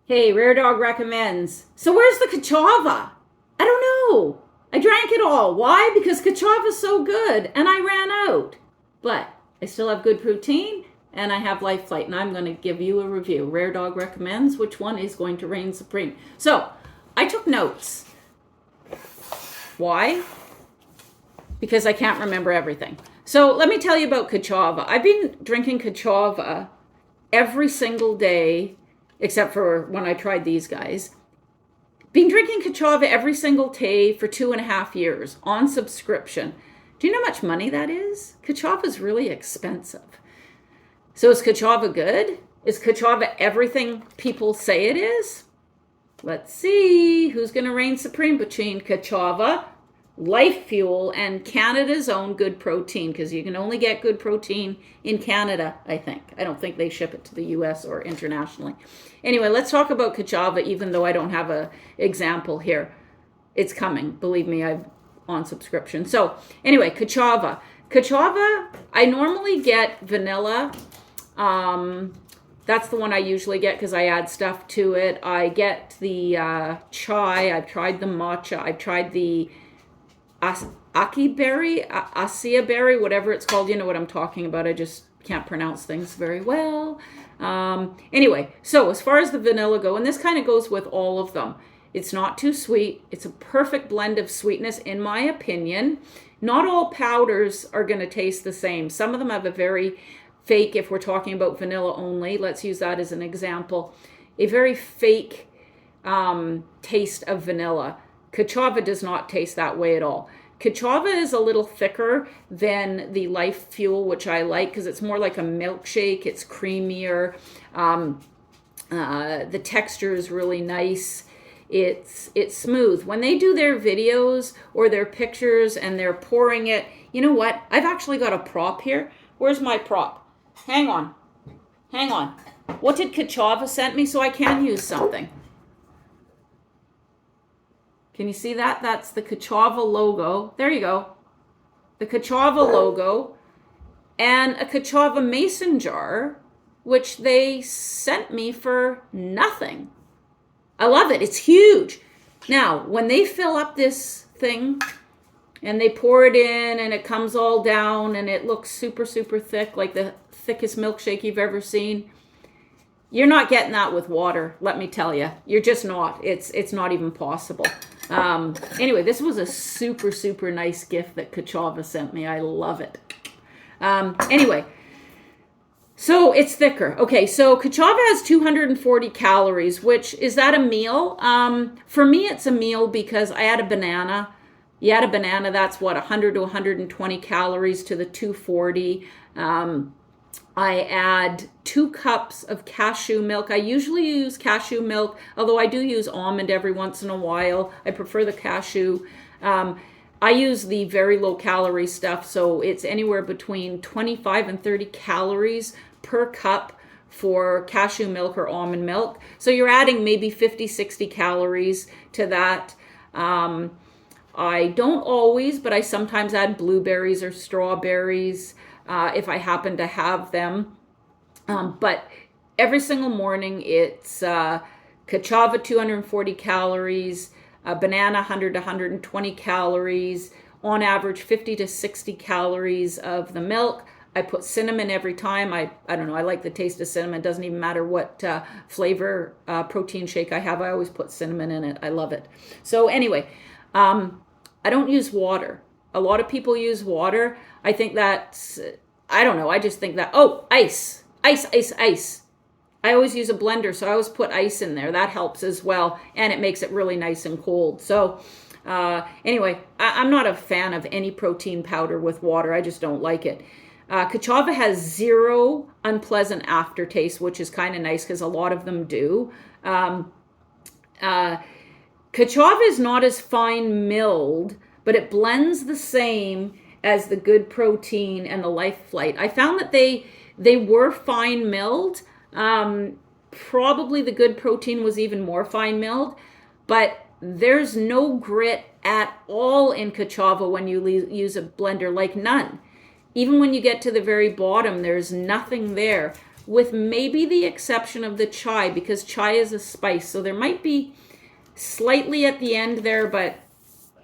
Hey, Raredog Recommends. So where's the KaChava? I don't know. I drank it all. Why? Because KaChava's so good and I ran out. But I still have Good Protein and I have LyfeFlight, and I'm going to give you a review. Raredog Recommends which one is going to reign supreme. So I took notes. Why? Because I can't remember everything. So let me tell you about KaChava. I've been drinking KaChava every single day, except for when I tried these guys. Been drinking KaChava every single day for 2.5 years on subscription. Do you know how much money that is? KaChava is really expensive. So is KaChava good? Is KaChava everything people say it is? Let's see who's going to reign supreme between KaChava, LyfeFuel, and Canada's own Good Protein, because you can only get Good Protein in Canada, I think. I don't think they ship it to the US or internationally. Anyway, let's talk about KaChava, even though I don't have an example here. It's coming. Believe me, I'm on subscription. So anyway, KaChava. KaChava, I normally get vanilla. That's the one I usually get because I add stuff to it. I get the chai. I've tried the matcha. I've tried the Ackee berry, Acai berry, whatever it's called. You know what I'm talking about. I just can't pronounce things very well. Anyway, so as far as the vanilla go, and this kind of goes with all of them, it's not too sweet. It's a perfect blend of sweetness, in my opinion. Not all powders are going to taste the same. Some of them have a very fake, if we're talking about vanilla only, let's use that as an example, a very fake taste of vanilla. KaChava does not taste that way at all. KaChava is a little thicker than the LyfeFuel, which I like because it's more like a milkshake. It's creamier. The texture is really nice. It's smooth. When they do their videos or their pictures and they're pouring it, you know what? I've actually got a prop here. Where's my prop? Hang on. What did KaChava send me so I can use something? Can you see that? That's the KaChava logo. There you go. The KaChava logo and a KaChava mason jar, which they sent me for nothing. I love it. It's huge. Now, when they fill up this thing and they pour it in and it comes all down and it looks super, super thick, like the thickest milkshake you've ever seen, you're not getting that with water, let me tell you. You're just not. It's not even possible. Anyway, this was a super, super nice gift that KaChava sent me. I love it. Anyway, so it's thicker. Okay, so KaChava has 240 calories, which, is that a meal? For me, it's a meal because I add a banana. You add a banana, that's what, 100 to 120 calories to the 240. I add 2 cups of cashew milk. I usually use cashew milk, although I do use almond every once in a while. I prefer the cashew. I use the very low calorie stuff, so it's anywhere between 25 and 30 calories per cup for cashew milk or almond milk. So you're adding maybe 50, 60 calories to that. I don't always, but I sometimes add blueberries or strawberries if I happen to have them. But every single morning it's KaChava 240 calories, banana 100 to 120 calories, on average 50 to 60 calories of the milk. I put cinnamon every time. I don't know, I like the taste of cinnamon. It doesn't even matter what flavor protein shake I have. I always put cinnamon in it. I love it. So anyway, I don't use water. A lot of people use water. I think that's, I don't know, I just think that, oh, ice. I always use a blender, so I always put ice in there. That helps as well, and it makes it really nice and cold. So anyway, I'm not a fan of any protein powder with water. I just don't like it. KaChava has 0 unpleasant aftertaste, which is kind of nice because a lot of them do. KaChava is not as fine milled, but it blends the same as the Good Protein and the LyfeFlight. I found that they were fine milled. Probably the Good Protein was even more fine milled, but there's no grit at all in KaChava when you use a blender, like none. Even when you get to the very bottom, there's nothing there. with maybe the exception of the chai, because chai is a spice. So there might be slightly at the end there, but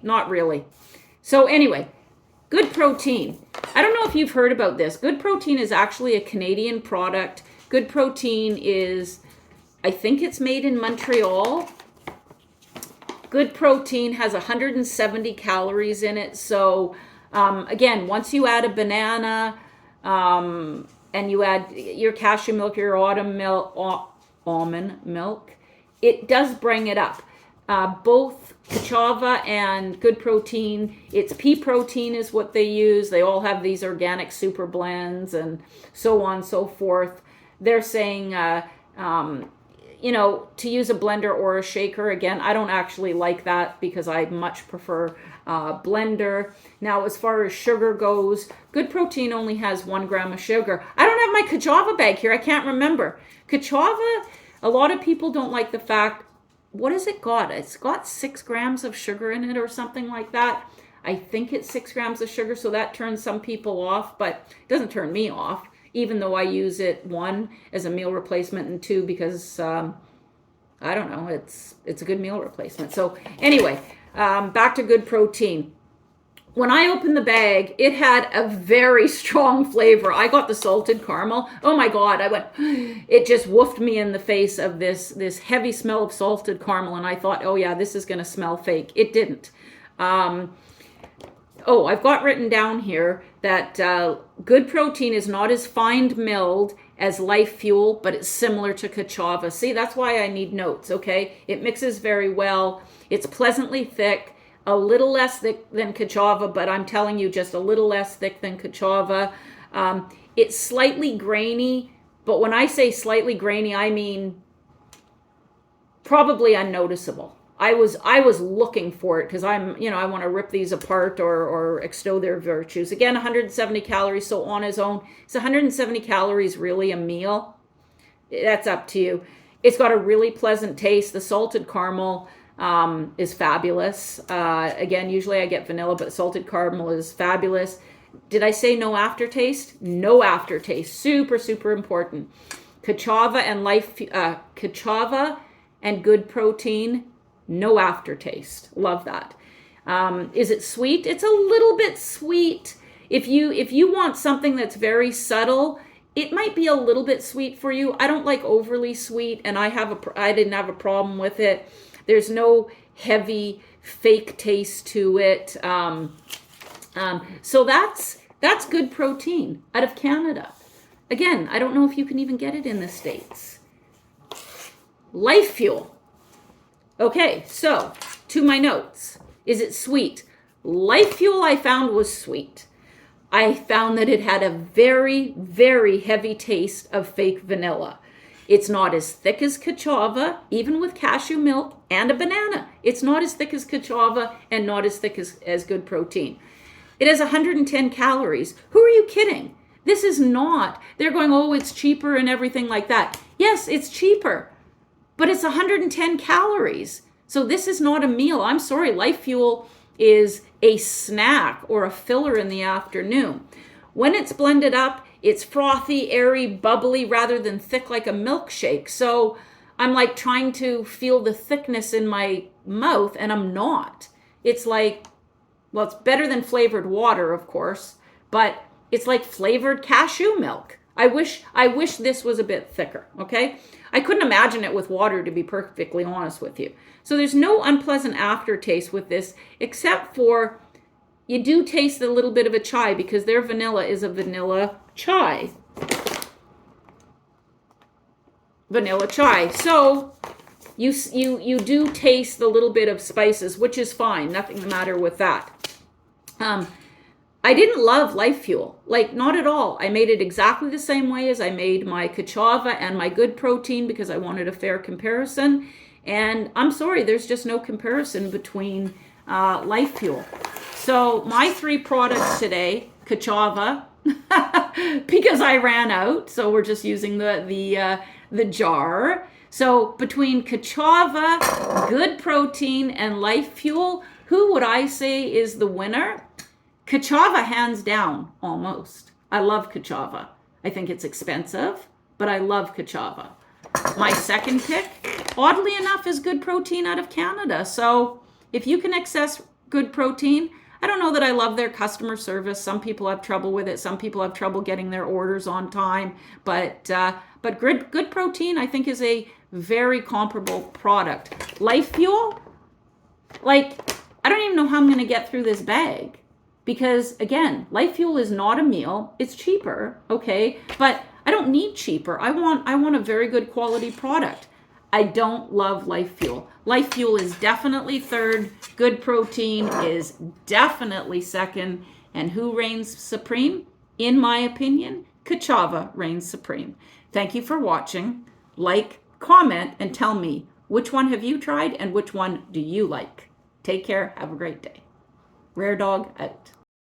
not really. So anyway, Good Protein. I don't know if you've heard about this. Good Protein is actually a Canadian product. Good Protein is, I think it's made in Montreal. Good Protein has 170 calories in it. So again, once you add a banana and you add your cashew milk, your almond milk, it does bring it up. Both KaChava and Good Protein, it's pea protein is what they use. They all have these organic super blends and so on and so forth. They're saying, you know, to use a blender or a shaker. Again, I don't actually like that because I much prefer blender. Now, as far as sugar goes, Good Protein only has 1 gram of sugar. I don't have my KaChava bag here. I can't remember. KaChava, a lot of people don't like the fact, what has it got? It's got 6 grams of sugar in it or something like that. I think it's 6 grams of sugar, so that turns some people off, but it doesn't turn me off, even though I use it, 1, as a meal replacement, and 2, because, I don't know, it's a good meal replacement. So anyway, back to Good Protein. When I opened the bag, it had a very strong flavor. I got the salted caramel. Oh my God, I went, it just woofed me in the face of this heavy smell of salted caramel. And I thought, oh yeah, this is going to smell fake. It didn't. Oh, I've got written down here that Good Protein is not as fine milled as LyfeFuel, but it's similar to KaChava. See, that's why I need notes, okay? It mixes very well. It's pleasantly thick. A little less thick than KaChava, but I'm telling you, just a little less thick than KaChava. It's slightly grainy, but when I say slightly grainy, I mean probably unnoticeable. I was looking for it because I want to rip these apart or extol their virtues. Again, 170 calories, so on its own, is 170 calories really a meal? That's up to you. It's got a really pleasant taste. The salted caramel is fabulous. Again, usually I get vanilla, but salted caramel is fabulous. Did I say no aftertaste? No aftertaste. Super, super important. KaChava and Good Protein, no aftertaste. Love that. Is it sweet? It's a little bit sweet. If you want something that's very subtle, it might be a little bit sweet for you. I don't like overly sweet, and I didn't have a problem with it. There's no heavy fake taste to it. So that's Good Protein out of Canada. Again, I don't know if you can even get it in the States. LyfeFuel. Okay, so to my notes. Is it sweet? LyfeFuel I found was sweet. I found that it had a very, very heavy taste of fake vanilla. It's not as thick as KaChava, even with cashew milk and a banana. It's not as thick as KaChava and not as thick as Good Protein. It has 110 calories. Who are you kidding? This is not. They're going, oh, it's cheaper and everything like that. Yes, it's cheaper, but it's 110 calories. So this is not a meal. I'm sorry, LyfeFuel is a snack or a filler in the afternoon. When it's blended up, it's frothy, airy, bubbly, rather than thick like a milkshake. So I'm like trying to feel the thickness in my mouth, and I'm not. It's like, well, it's better than flavored water, of course, but it's like flavored cashew milk. I wish this was a bit thicker, okay? I couldn't imagine it with water, to be perfectly honest with you. So there's no unpleasant aftertaste with this, except for you do taste a little bit of a chai because their vanilla is a vanilla chai. Vanilla chai. So you do taste the little bit of spices, which is fine. Nothing the matter with that. I didn't love LyfeFuel, like not at all. I made it exactly the same way as I made my KaChava and my Good Protein because I wanted a fair comparison. And I'm sorry, there's just no comparison between LyfeFuel. So my 3 products today, KaChava, because I ran out, so we're just using the jar. So between KaChava, Good Protein, and LyfeFuel, who would I say is the winner? KaChava, hands down, almost. I love KaChava. I think it's expensive, but I love KaChava. My second pick, oddly enough, is Good Protein out of Canada. So if you can access Good Protein, I don't know that I love their customer service. Some people have trouble with it. Some people have trouble getting their orders on time. But Good Protein, I think, is a very comparable product. LyfeFuel, like, I don't even know how I'm going to get through this bag. Because, again, LyfeFuel is not a meal. It's cheaper, okay? But I don't need cheaper. I want a very good quality product. I don't love LyfeFuel. LyfeFuel is definitely third. Good Protein is definitely second. And who reigns supreme? In my opinion, KaChava reigns supreme. Thank you for watching. Like, comment, and tell me, which one have you tried and which one do you like? Take care. Have a great day. Raredog out.